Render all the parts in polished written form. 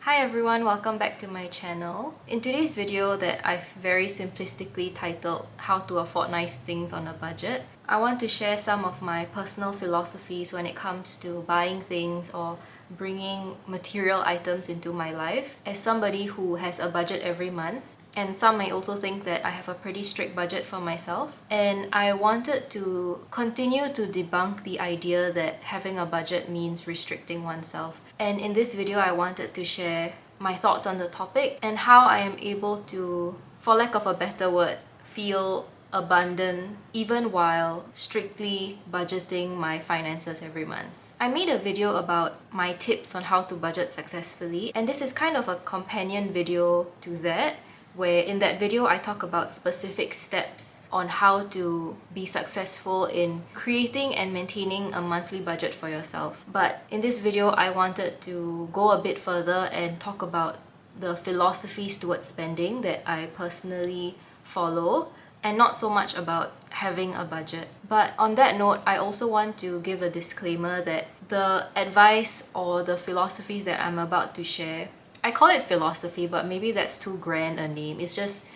Hi everyone, welcome back to my channel. In today's video that I've very simplistically titled How to Afford Nice Things on a Budget, I want to share some of my personal philosophies when it comes to buying things or bringing material items into my life. As somebody who has a budget every month, and some may also think that I have a pretty strict budget for myself. And I wanted to continue to debunk the idea that having a budget means restricting oneself. And in this video, I wanted to share my thoughts on the topic and how I am able to, for lack of a better word, feel abundant even while strictly budgeting my finances every month. I made a video about my tips on how to budget successfully, and this is kind of a companion video to that, where in that video I talk about specific steps on how to be successful in creating and maintaining a monthly budget for yourself. But in this video, I wanted to go a bit further and talk about the philosophies towards spending that I personally follow, and not so much about having a budget. But on that note, I also want to give a disclaimer that the advice or the philosophies that I'm about to share, I call it philosophy, but maybe that's too grand a name. It's just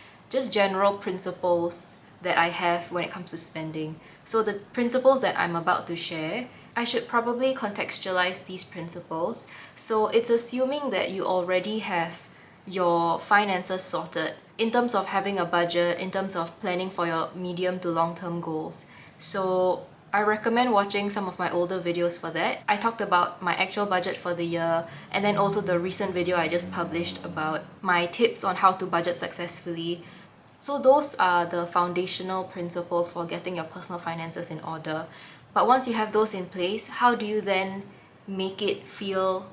general principles that I have when it comes to spending. So the principles that I'm about to share, I should probably contextualize these principles. So it's assuming that you already have your finances sorted in terms of having a budget, in terms of planning for your medium to long-term goals. So I recommend watching some of my older videos for that. I talked about my actual budget for the year, and then also the recent video I just published about my tips on how to budget successfully. So those are the foundational principles for getting your personal finances in order. But once you have those in place, how do you then make it feel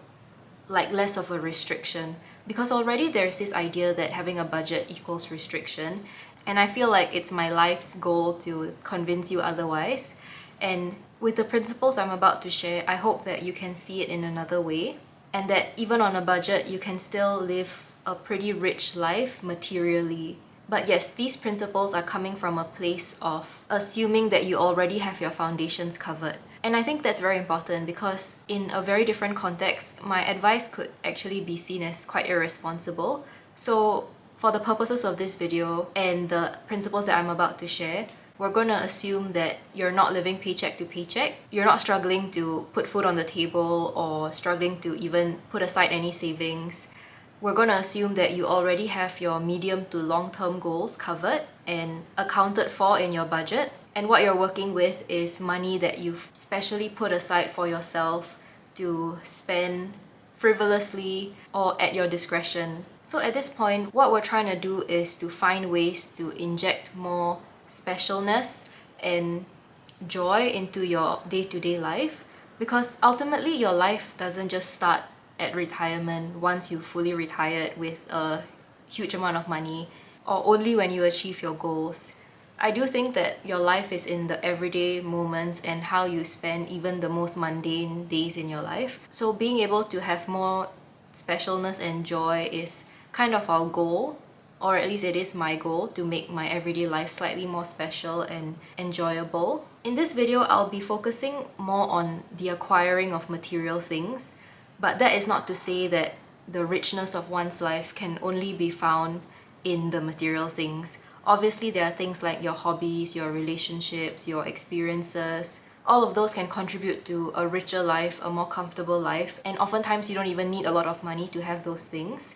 like less of a restriction? Because already there's this idea that having a budget equals restriction, and I feel like it's my life's goal to convince you otherwise. And with the principles I'm about to share, I hope that you can see it in another way, and that even on a budget, you can still live a pretty rich life materially. But yes, these principles are coming from a place of assuming that you already have your foundations covered. And I think that's very important because in a very different context, my advice could actually be seen as quite irresponsible. So for the purposes of this video and the principles that I'm about to share, we're going to assume that you're not living paycheck to paycheck. You're not struggling to put food on the table or struggling to even put aside any savings. We're going to assume that you already have your medium to long-term goals covered and accounted for in your budget. And what you're working with is money that you've specially put aside for yourself to spend frivolously or at your discretion. So at this point, what we're trying to do is to find ways to inject more specialness and joy into your day-to-day life, because ultimately your life doesn't just start at retirement once you fully retired with a huge amount of money or only when you achieve your goals. I do think that your life is in the everyday moments and how you spend even the most mundane days in your life. So being able to have more specialness and joy is kind of our goal, or at least it is my goal, to make my everyday life slightly more special and enjoyable. In this video, I'll be focusing more on the acquiring of material things, but that is not to say that the richness of one's life can only be found in the material things. Obviously, there are things like your hobbies, your relationships, your experiences. All of those can contribute to a richer life, a more comfortable life, and oftentimes you don't even need a lot of money to have those things.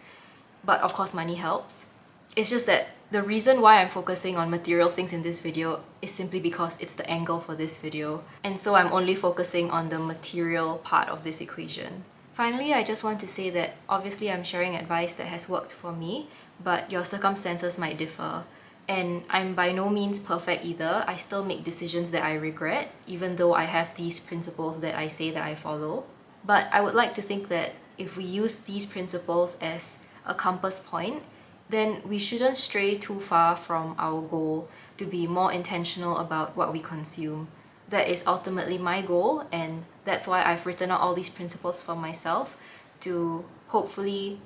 But of course, money helps. It's just that the reason why I'm focusing on material things in this video is simply because it's the angle for this video. And so I'm only focusing on the material part of this equation. Finally, I just want to say that obviously I'm sharing advice that has worked for me, but your circumstances might differ. And I'm by no means perfect either. I still make decisions that I regret, even though I have these principles that I say that I follow. But I would like to think that if we use these principles as a compass point, then we shouldn't stray too far from our goal to be more intentional about what we consume. That is ultimately my goal, and that's why I've written out all these principles for myself to hopefully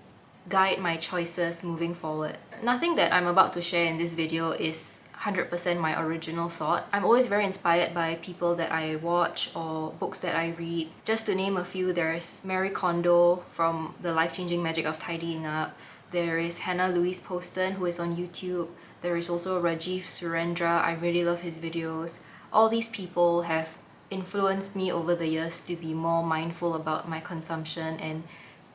guide my choices moving forward. Nothing that I'm about to share in this video is 100% my original thought. I'm always very inspired by people that I watch or books that I read. Just to name a few, there's Marie Kondo from The Life-Changing Magic of Tidying Up. There is Hannah Louise Poston, who is on YouTube. There is also Rajiv Surendra. I really love his videos. All these people have influenced me over the years to be more mindful about my consumption and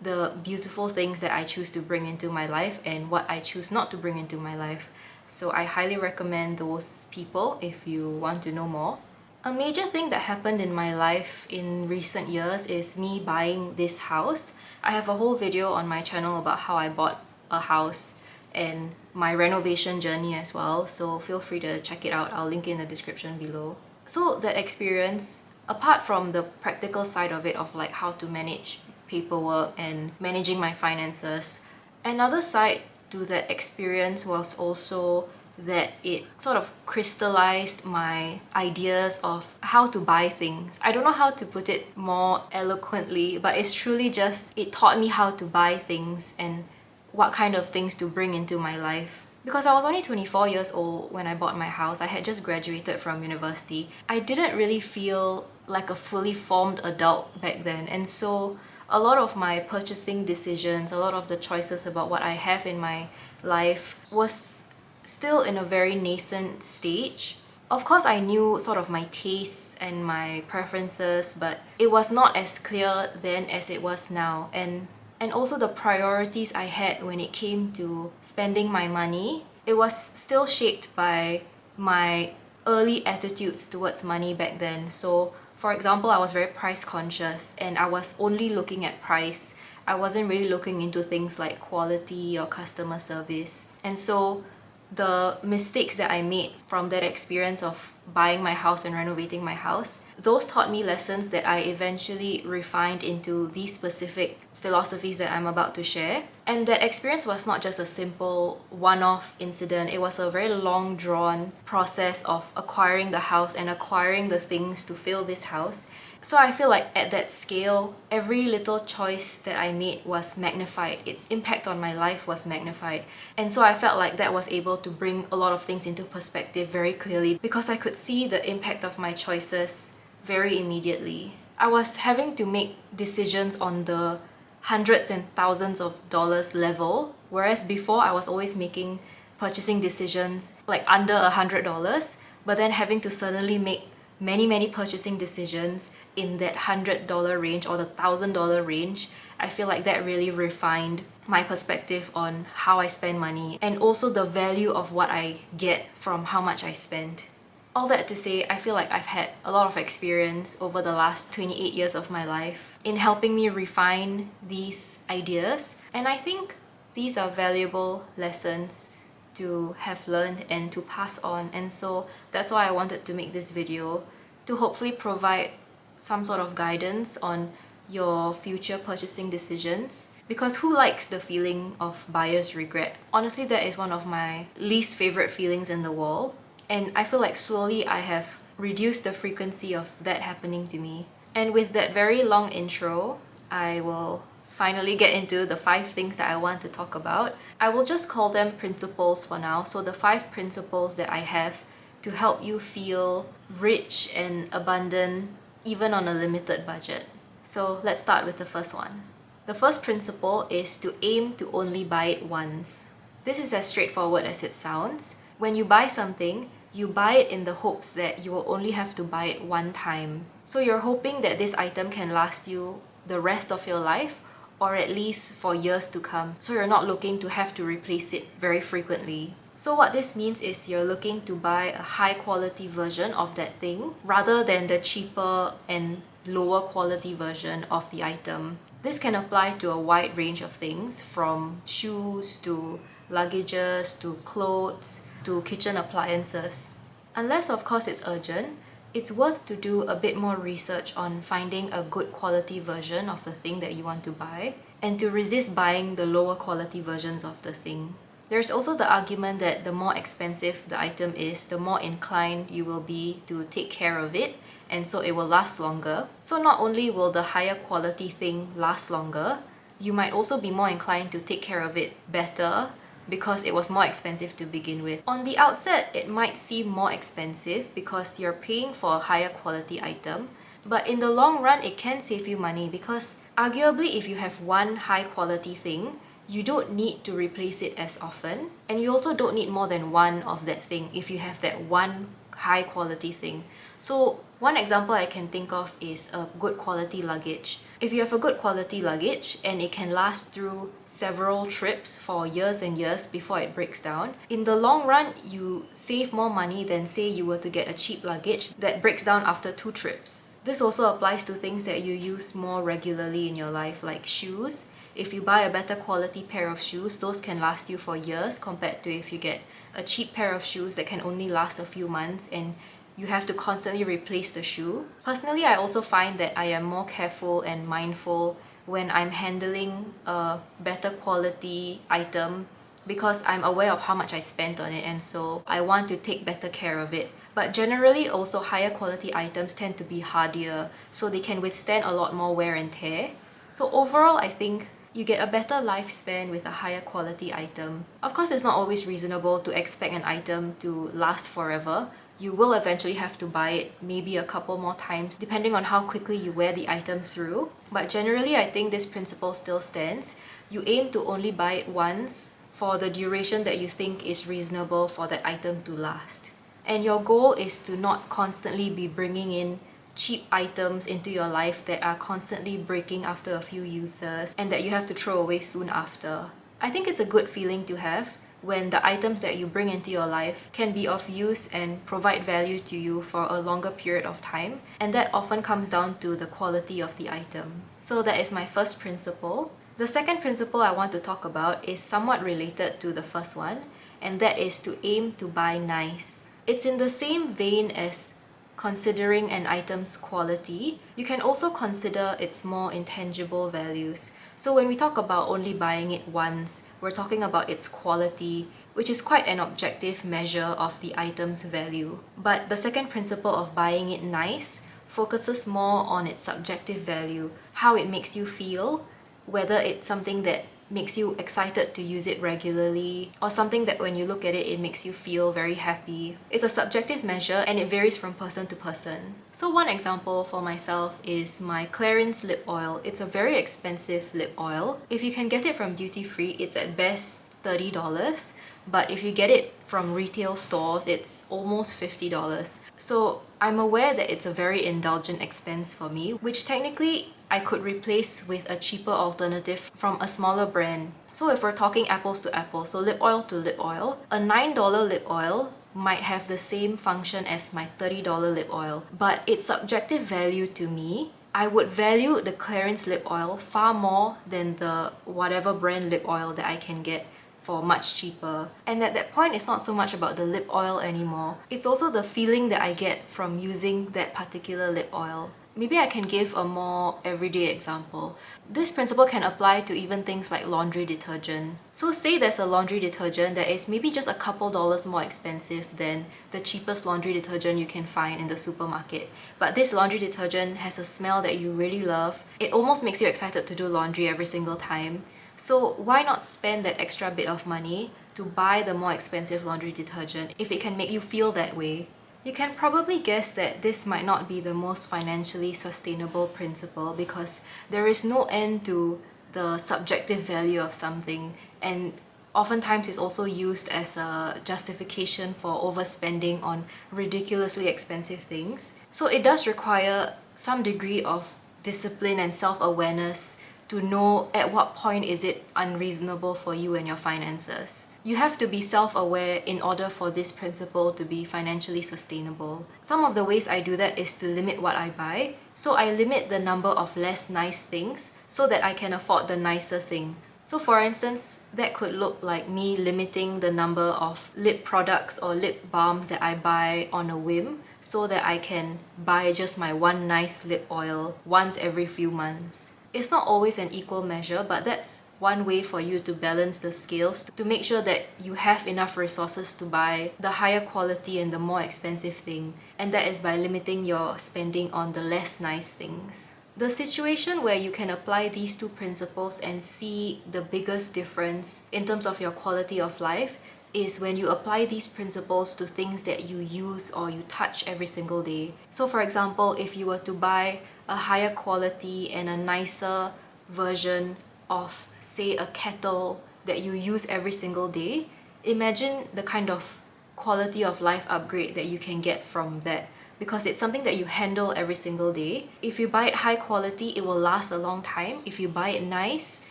the beautiful things that I choose to bring into my life and what I choose not to bring into my life. So I highly recommend those people if you want to know more. A major thing that happened in my life in recent years is me buying this house. I have a whole video on my channel about how I bought a house and my renovation journey as well, so feel free to check it out. I'll link it in the description below. So that experience, apart from the practical side of it, of like how to manage paperwork and managing my finances, another side to that experience was also that it sort of crystallized my ideas of how to buy things. I don't know how to put it more eloquently, but it's truly just, it taught me how to buy things and what kind of things to bring into my life. Because I was only 24 years old when I bought my house. I had just graduated from university. I didn't really feel like a fully formed adult back then, and so a lot of my purchasing decisions, a lot of the choices about what I have in my life was still in a very nascent stage. Of course, I knew sort of my tastes and my preferences, but it was not as clear then as it was now. And also the priorities I had when it came to spending my money, it was still shaped by my early attitudes towards money back then. So for example, I was very price conscious and I was only looking at price. I wasn't really looking into things like quality or customer service. And so the mistakes that I made from that experience of buying my house and renovating my house, those taught me lessons that I eventually refined into these specific philosophies that I'm about to share. And that experience was not just a simple one-off incident, it was a very long drawn process of acquiring the house and acquiring the things to fill this house. So I feel like at that scale, every little choice that I made was magnified. Its impact on my life was magnified. And so I felt like that was able to bring a lot of things into perspective very clearly because I could see the impact of my choices very immediately. I was having to make decisions on the hundreds and thousands of dollars level, whereas before I was always making purchasing decisions like under $100, but then having to suddenly make many purchasing decisions in that $100 range or the $1,000 range. I feel like that really refined my perspective on how I spend money and also the value of what I get from how much I spend. All that to say, I feel like I've had a lot of experience over the last 28 years of my life in helping me refine these ideas, and I think these are valuable lessons to have learned and to pass on. And so that's why I wanted to make this video, to hopefully provide some sort of guidance on your future purchasing decisions. Because who likes the feeling of buyer's regret? Honestly, that is one of my least favorite feelings in the world. And I feel like slowly I have reduced the frequency of that happening to me. And with that very long intro, I will finally get into the 5 things that I want to talk about. I will just call them principles for now. So the 5 principles that I have to help you feel rich and abundant even on a limited budget. So let's start with the first one. The first principle is to aim to only buy it once. This is as straightforward as it sounds. When you buy something, you buy it in the hopes that you will only have to buy it one time. So you're hoping that this item can last you the rest of your life, or at least for years to come. So you're not looking to have to replace it very frequently. So what this means is you're looking to buy a high quality version of that thing rather than the cheaper and lower quality version of the item. This can apply to a wide range of things, from shoes to luggages to clothes to kitchen appliances. Unless of course it's urgent, it's worth to do a bit more research on finding a good quality version of the thing that you want to buy and to resist buying the lower quality versions of the thing. There's also the argument that the more expensive the item is, the more inclined you will be to take care of it, and so it will last longer. So not only will the higher quality thing last longer, you might also be more inclined to take care of it better, because it was more expensive to begin with. On the outset, it might seem more expensive because you're paying for a higher quality item, but in the long run, it can save you money because arguably if you have one high quality thing, you don't need to replace it as often, and you also don't need more than one of that thing if you have that one high quality thing. So one example I can think of is a good quality luggage. If you have a good quality luggage and it can last through several trips for years and years before it breaks down, in the long run you save more money than say you were to get a cheap luggage that breaks down after 2 trips. This also applies to things that you use more regularly in your life, like shoes. If you buy a better quality pair of shoes, those can last you for years compared to if you get a cheap pair of shoes that can only last a few months and you have to constantly replace the shoe. Personally, I also find that I am more careful and mindful when I'm handling a better quality item because I'm aware of how much I spent on it, and so I want to take better care of it. But generally also higher quality items tend to be hardier, so they can withstand a lot more wear and tear. So overall, I think you get a better lifespan with a higher quality item. Of course, it's not always reasonable to expect an item to last forever. You will eventually have to buy it maybe a couple more times depending on how quickly you wear the item through. But generally, I think this principle still stands. You aim to only buy it once for the duration that you think is reasonable for that item to last. And your goal is to not constantly be bringing in cheap items into your life that are constantly breaking after a few uses and that you have to throw away soon after. I think it's a good feeling to have when the items that you bring into your life can be of use and provide value to you for a longer period of time, and that often comes down to the quality of the item. So that is my first principle. The second principle I want to talk about is somewhat related to the first one, and that is to aim to buy nice. It's in the same vein as considering an item's quality. You can also consider its more intangible values. So when we talk about only buying it once, we're talking about its quality, which is quite an objective measure of the item's value. But the second principle of buying it nice focuses more on its subjective value, how it makes you feel, whether it's something that makes you excited to use it regularly, or something that when you look at it, it makes you feel very happy. It's a subjective measure and it varies from person to person. So one example for myself is my Clarins lip oil. It's a very expensive lip oil. If you can get it from duty free, it's at best $30. But if you get it from retail stores, it's almost $50. So I'm aware that it's a very indulgent expense for me, which technically I could replace with a cheaper alternative from a smaller brand. So if we're talking apples to apples, so lip oil to lip oil, a $9 lip oil might have the same function as my $30 lip oil, but its subjective value to me, I would value the Clarins lip oil far more than the whatever brand lip oil that I can get for much cheaper. And at that point, it's not so much about the lip oil anymore. It's also the feeling that I get from using that particular lip oil. Maybe I can give a more everyday example. This principle can apply to even things like laundry detergent. So say there's a laundry detergent that is maybe just a couple dollars more expensive than the cheapest laundry detergent you can find in the supermarket. But this laundry detergent has a smell that you really love. It almost makes you excited to do laundry every single time. So why not spend that extra bit of money to buy the more expensive laundry detergent if it can make you feel that way? You can probably guess that this might not be the most financially sustainable principle because there is no end to the subjective value of something, and oftentimes it's also used as a justification for overspending on ridiculously expensive things. So it does require some degree of discipline and self-awareness to know at what point is it unreasonable for you and your finances. You have to be self-aware in order for this principle to be financially sustainable. Some of the ways I do that is to limit what I buy. So I limit the number of less nice things so that I can afford the nicer thing. So for instance, that could look like me limiting the number of lip products or lip balms that I buy on a whim so that I can buy just my one nice lip oil once every few months. It's not always an equal measure, but that's one way for you to balance the scales to make sure that you have enough resources to buy the higher quality and the more expensive thing, and that is by limiting your spending on the less nice things. The situation where you can apply these two principles and see the biggest difference in terms of your quality of life is when you apply these principles to things that you use or you touch every single day. So for example, if you were to buy a higher quality and a nicer version of, say, a kettle that you use every single day, imagine the kind of quality of life upgrade that you can get from that, because it's something that you handle every single day. If you buy it high quality, it will last a long time. If you buy it nice,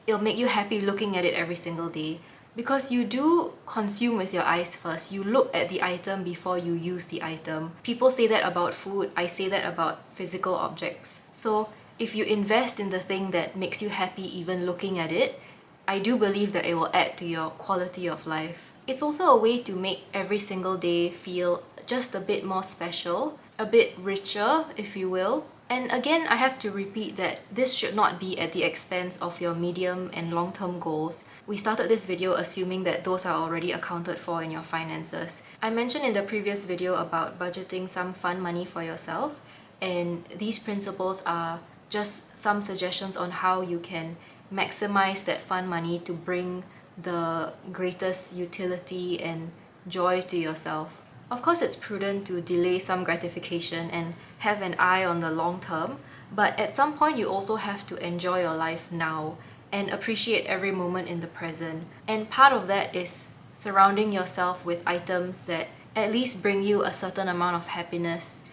it'll make you happy looking at it every single day. Because you do consume with your eyes first. You look at the item before you use the item. People say that about food. I say that about physical objects. So if you invest in the thing that makes you happy even looking at it, I do believe that it will add to your quality of life. It's also a way to make every single day feel just a bit more special, a bit richer, if you will. And again, I have to repeat that this should not be at the expense of your medium and long-term goals. We started this video assuming that those are already accounted for in your finances. I mentioned in the previous video about budgeting some fun money for yourself, and these principles are just some suggestions on how you can maximize that fun money to bring the greatest utility and joy to yourself. Of course, it's prudent to delay some gratification and have an eye on the long term, but at some point you also have to enjoy your life now and appreciate every moment in the present. And part of that is surrounding yourself with items that at least bring you a certain amount of happiness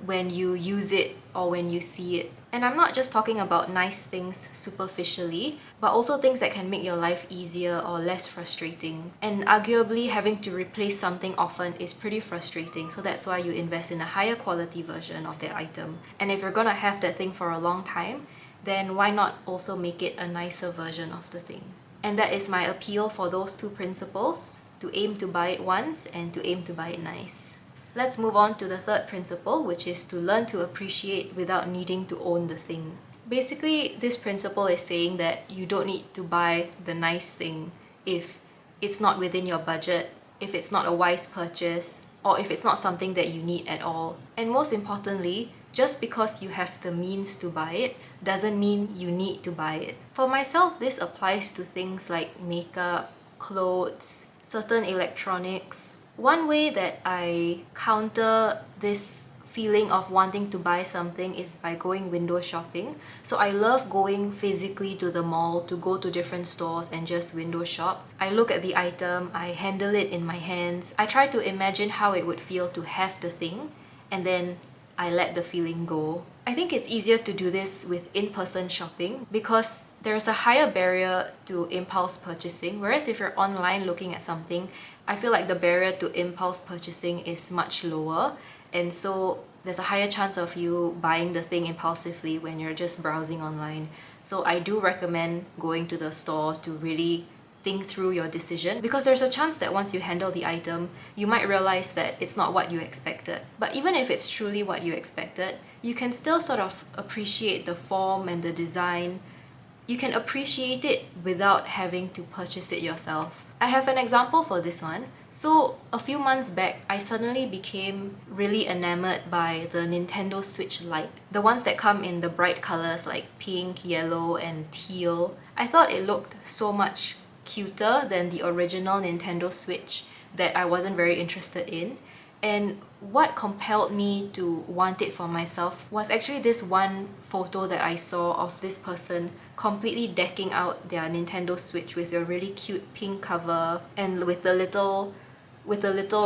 when you use it or when you see it. And I'm not just talking about nice things superficially, but also things that can make your life easier or less frustrating. And arguably, having to replace something often is pretty frustrating, so that's why you invest in a higher quality version of that item. And if you're gonna have that thing for a long time, then why not also make it a nicer version of the thing? And that is my appeal for those two principles, to aim to buy it once and to aim to buy it nice. Let's move on to the third principle, which is to learn to appreciate without needing to own the thing. Basically, this principle is saying that you don't need to buy the nice thing if it's not within your budget, if it's not a wise purchase, or if it's not something that you need at all. And most importantly, just because you have the means to buy it doesn't mean you need to buy it. For myself, this applies to things like makeup, clothes, certain electronics. One way that I counter this feeling of wanting to buy something is by going window shopping. So I love going physically to the mall, to go to different stores and just window shop. I look at the item, I handle it in my hands. I try to imagine how it would feel to have the thing, and then I let the feeling go. I think it's easier to do this with in-person shopping because there's a higher barrier to impulse purchasing, whereas if you're online looking at something, I feel like the barrier to impulse purchasing is much lower, and so there's a higher chance of you buying the thing impulsively when you're just browsing online. So I do recommend going to the store to really think through your decision, because there's a chance that once you handle the item, you might realize that it's not what you expected. But even if it's truly what you expected, you can still sort of appreciate the form and the design. You can appreciate it without having to purchase it yourself. I have an example for this one. So a few months back, I suddenly became really enamored by the Nintendo Switch Lite. The ones that come in the bright colors like pink, yellow, and teal. I thought it looked so much cuter than the original Nintendo Switch that I wasn't very interested in. And what compelled me to want it for myself was actually this one photo that I saw of this person completely decking out their Nintendo Switch with a really cute pink cover and with the little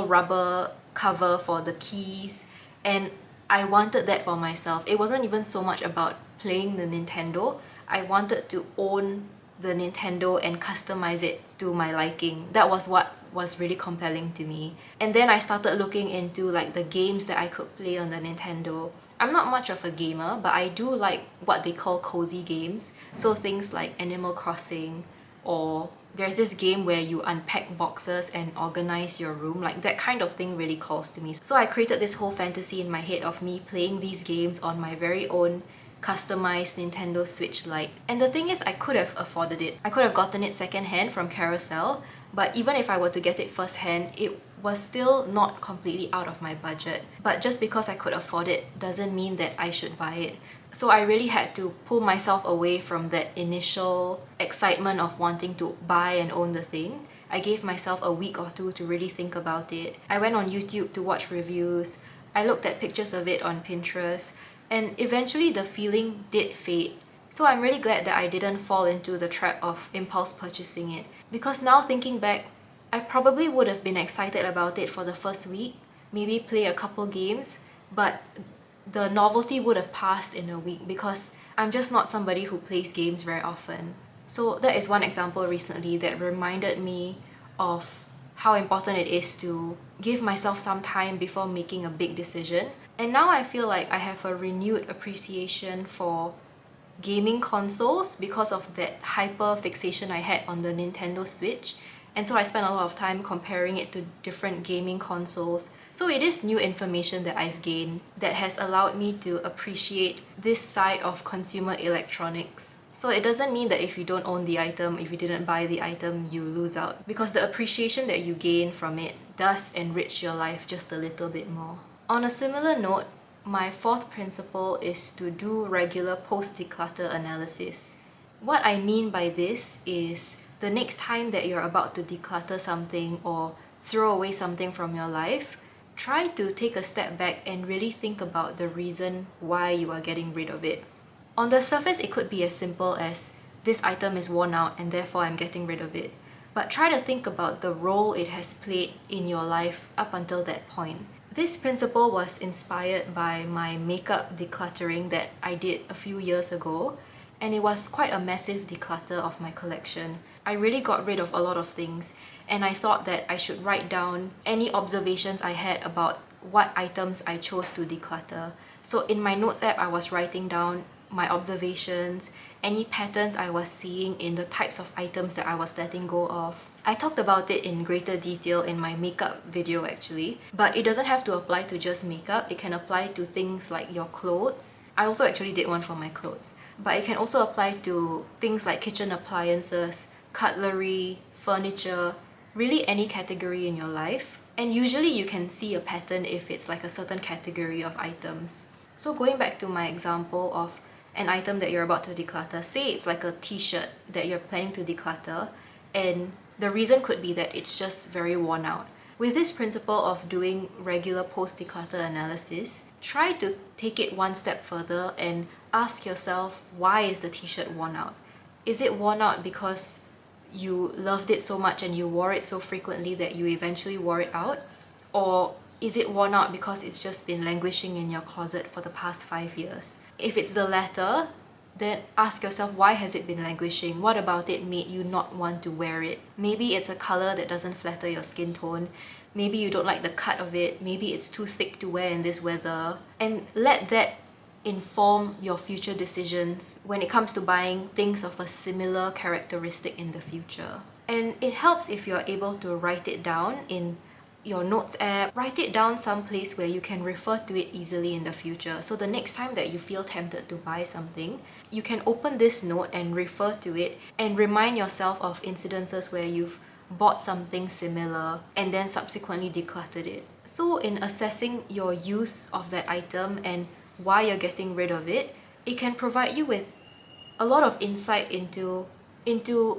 rubber cover for the keys. And I wanted that for myself. It wasn't even so much about playing the Nintendo. I wanted to own the Nintendo and customize it to my liking. That was what was really compelling to me. And then I started looking into like the games that I could play on the Nintendo. I'm not much of a gamer, but I do like what they call cozy games. So things like Animal Crossing, or there's this game where you unpack boxes and organize your room. Like that kind of thing really calls to me. So I created this whole fantasy in my head of me playing these games on my very own customized Nintendo Switch Lite. And the thing is, I could have afforded it. I could have gotten it secondhand from Carousel, but even if I were to get it firsthand, it was still not completely out of my budget. But just because I could afford it doesn't mean that I should buy it. So I really had to pull myself away from that initial excitement of wanting to buy and own the thing. I gave myself a week or two to really think about it. I went on YouTube to watch reviews. I looked at pictures of it on Pinterest, and eventually the feeling did fade. So I'm really glad that I didn't fall into the trap of impulse purchasing it. Because now thinking back, I probably would have been excited about it for the first week, maybe play a couple games, but the novelty would have passed in a week because I'm just not somebody who plays games very often. So that is one example recently that reminded me of how important it is to give myself some time before making a big decision. And now I feel like I have a renewed appreciation for gaming consoles because of that hyper fixation I had on the Nintendo Switch. And so I spent a lot of time comparing it to different gaming consoles. So it is new information that I've gained that has allowed me to appreciate this side of consumer electronics. So it doesn't mean that if you don't own the item, if you didn't buy the item, you lose out. Because the appreciation that you gain from it does enrich your life just a little bit more. On a similar note, my fourth principle is to do regular post-declutter analysis. What I mean by this is the next time that you're about to declutter something or throw away something from your life, try to take a step back and really think about the reason why you are getting rid of it. On the surface, it could be as simple as this item is worn out and therefore I'm getting rid of it. But try to think about the role it has played in your life up until that point. This principle was inspired by my makeup decluttering that I did a few years ago, and it was quite a massive declutter of my collection. I really got rid of a lot of things, and I thought that I should write down any observations I had about what items I chose to declutter. So in my notes app, I was writing down my observations, any patterns I was seeing in the types of items that I was letting go of. I talked about it in greater detail in my makeup video actually, but it doesn't have to apply to just makeup. It can apply to things like your clothes. I also actually did one for my clothes. But it can also apply to things like kitchen appliances, cutlery, furniture, really any category in your life. And usually you can see a pattern if it's like a certain category of items. So going back to my example of an item that you're about to declutter, say it's like a t-shirt that you're planning to declutter, and the reason could be that it's just very worn out. With this principle of doing regular post-declutter analysis, try to take it one step further and ask yourself, why is the t-shirt worn out? Is it worn out because you loved it so much and you wore it so frequently that you eventually wore it out? Or is it worn out because it's just been languishing in your closet for the past 5 years? If it's the latter, then ask yourself, why has it been languishing? What about it made you not want to wear it? Maybe it's a color that doesn't flatter your skin tone. Maybe you don't like the cut of it. Maybe it's too thick to wear in this weather. And let that inform your future decisions when it comes to buying things of a similar characteristic in the future. And it helps if you're able to write it down in your notes app. Write it down someplace where you can refer to it easily in the future. So the next time that you feel tempted to buy something, you can open this note and refer to it and remind yourself of incidences where you've bought something similar and then subsequently decluttered it. So in assessing your use of that item and why you're getting rid of it, it can provide you with a lot of insight into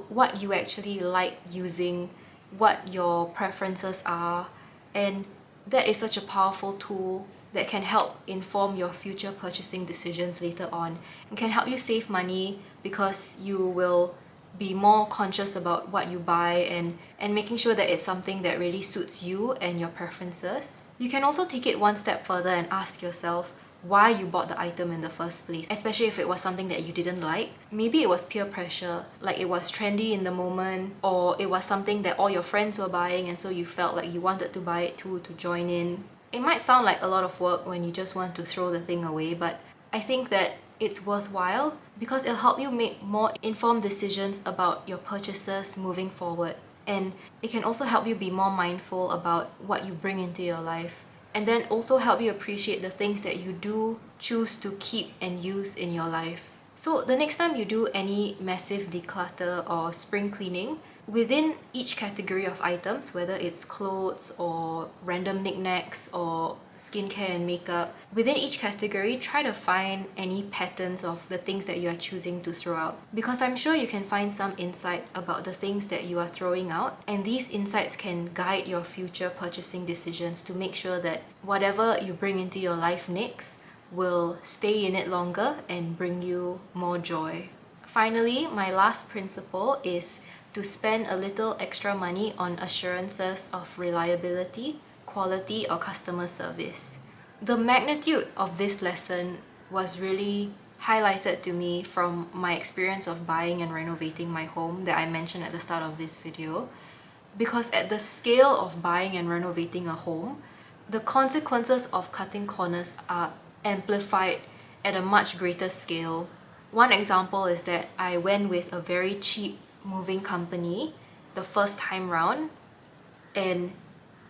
what you actually like using, what your preferences are, and that is such a powerful tool that can help inform your future purchasing decisions later on and can help you save money because you will be more conscious about what you buy and making sure that it's something that really suits you and your preferences. You can also take it one step further and ask yourself why you bought the item in the first place, especially if it was something that you didn't like. Maybe it was peer pressure, like it was trendy in the moment, or it was something that all your friends were buying and so you felt like you wanted to buy it too to join in. It might sound like a lot of work when you just want to throw the thing away, but I think that it's worthwhile because it'll help you make more informed decisions about your purchases moving forward. And it can also help you be more mindful about what you bring into your life. And then also help you appreciate the things that you do choose to keep and use in your life. So the next time you do any massive declutter or spring cleaning, Within each category of items, whether it's clothes or random knickknacks or skincare and makeup, within each category, try to find any patterns of the things that you are choosing to throw out. Because I'm sure you can find some insight about the things that you are throwing out, and these insights can guide your future purchasing decisions to make sure that whatever you bring into your life next will stay in it longer and bring you more joy. Finally, my last principle is to spend a little extra money on assurances of reliability, quality, or customer service. The magnitude of this lesson was really highlighted to me from my experience of buying and renovating my home that I mentioned at the start of this video. Because at the scale of buying and renovating a home, the consequences of cutting corners are amplified at a much greater scale. One example is that I went with a very cheap moving company the first time round, and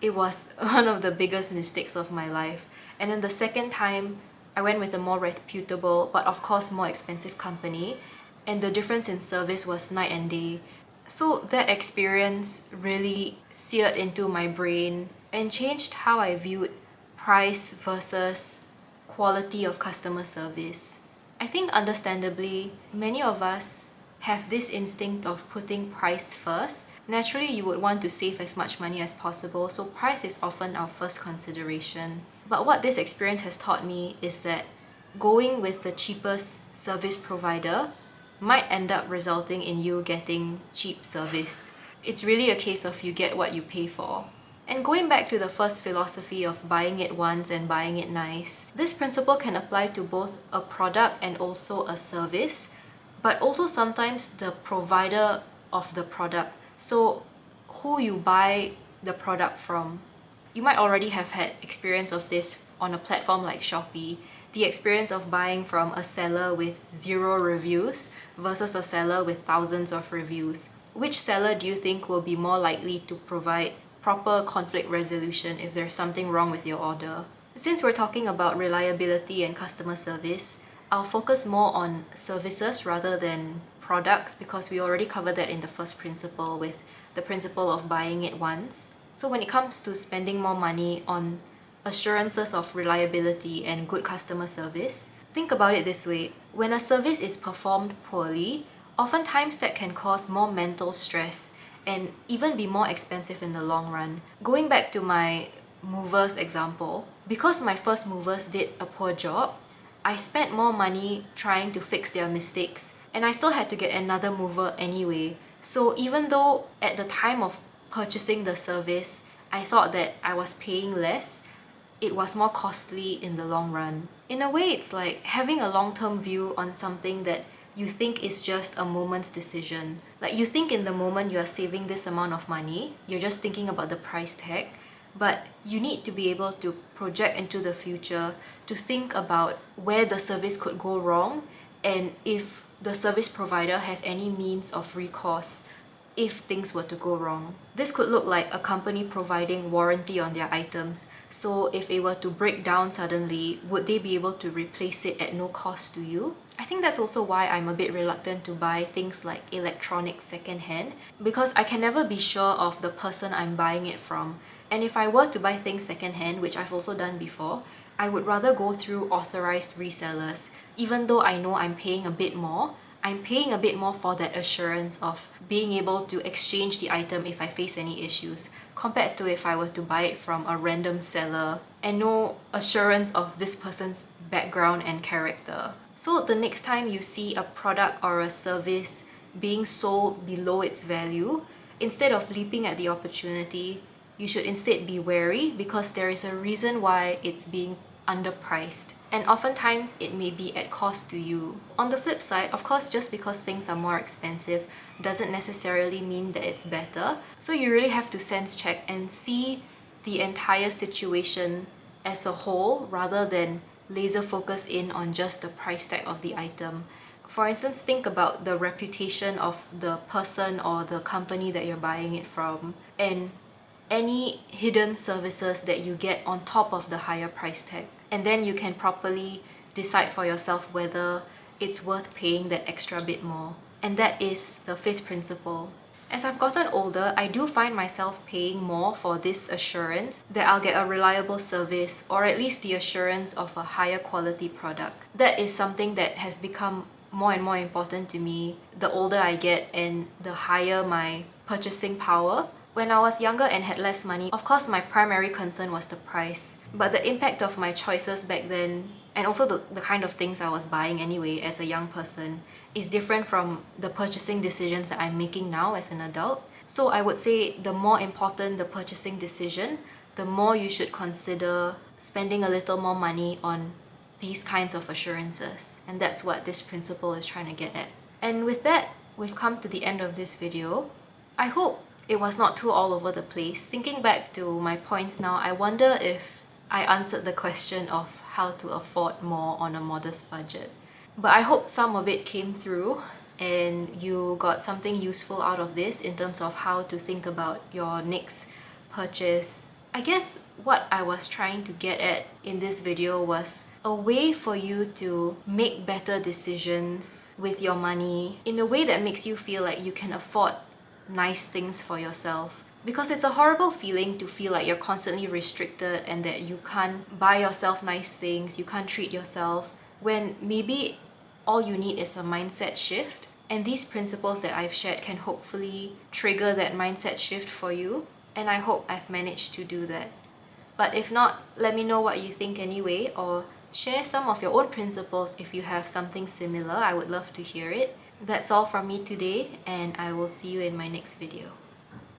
it was one of the biggest mistakes of my life. And then the second time, I went with a more reputable but of course more expensive company, and the difference in service was night and day. So that experience really seared into my brain and changed how I viewed price versus quality of customer service. I think understandably, many of us have this instinct of putting price first. Naturally, you would want to save as much money as possible, so price is often our first consideration. But what this experience has taught me is that going with the cheapest service provider might end up resulting in you getting cheap service. It's really a case of you get what you pay for. And going back to the first philosophy of buying it once and buying it nice, this principle can apply to both a product and also a service, but also sometimes the provider of the product. So who you buy the product from. You might already have had experience of this on a platform like Shopee, the experience of buying from a seller with 0 reviews versus a seller with thousands of reviews. Which seller do you think will be more likely to provide proper conflict resolution if there's something wrong with your order? Since we're talking about reliability and customer service, I'll focus more on services rather than products because we already covered that in the first principle with the principle of buying it once. So when it comes to spending more money on assurances of reliability and good customer service, think about it this way. When a service is performed poorly, oftentimes that can cause more mental stress and even be more expensive in the long run. Going back to my movers example, because my first movers did a poor job, I spent more money trying to fix their mistakes, and I still had to get another mover anyway. So even though at the time of purchasing the service, I thought that I was paying less, it was more costly in the long run. In a way, it's like having a long-term view on something that you think is just a moment's decision. Like you think in the moment you are saving this amount of money, you're just thinking about the price tag, but you need to be able to project into the future to think about where the service could go wrong and if the service provider has any means of recourse if things were to go wrong. This could look like a company providing warranty on their items. So if it were to break down suddenly, would they be able to replace it at no cost to you? I think that's also why I'm a bit reluctant to buy things like electronics secondhand, because I can never be sure of the person I'm buying it from. And if I were to buy things secondhand, which I've also done before, I would rather go through authorized resellers. Even though I know I'm paying a bit more, I'm paying a bit more for that assurance of being able to exchange the item if I face any issues, compared to if I were to buy it from a random seller and no assurance of this person's background and character. So the next time you see a product or a service being sold below its value, instead of leaping at the opportunity, you should instead be wary because there is a reason why it's being underpriced. And oftentimes it may be at cost to you. On the flip side, of course, just because things are more expensive doesn't necessarily mean that it's better. So you really have to sense check and see the entire situation as a whole rather than laser focus in on just the price tag of the item. For instance, think about the reputation of the person or the company that you're buying it from and any hidden services that you get on top of the higher price tag. And then you can properly decide for yourself whether it's worth paying that extra bit more. And that is the fifth principle. As I've gotten older, I do find myself paying more for this assurance that I'll get a reliable service, or at least the assurance of a higher quality product. That is something that has become more and more important to me the older I get and the higher my purchasing power. When I was younger and had less money, of course my primary concern was the price. But the impact of my choices back then, and also the kind of things I was buying anyway as a young person, is different from the purchasing decisions that I'm making now as an adult. So I would say the more important the purchasing decision, the more you should consider spending a little more money on these kinds of assurances. And that's what this principle is trying to get at. And with that, we've come to the end of this video. I hope it was not too all over the place. Thinking back to my points now, I wonder if I answered the question of how to afford more on a modest budget. But I hope some of it came through and you got something useful out of this in terms of how to think about your next purchase. I guess what I was trying to get at in this video was a way for you to make better decisions with your money in a way that makes you feel like you can afford nice things for yourself. Because it's a horrible feeling to feel like you're constantly restricted and that you can't buy yourself nice things, you can't treat yourself, when maybe all you need is a mindset shift. And these principles that I've shared can hopefully trigger that mindset shift for you. And I hope I've managed to do that. But if not, let me know what you think anyway, or share some of your own principles if you have something similar. I would love to hear it. That's all from me today, and I will see you in my next video.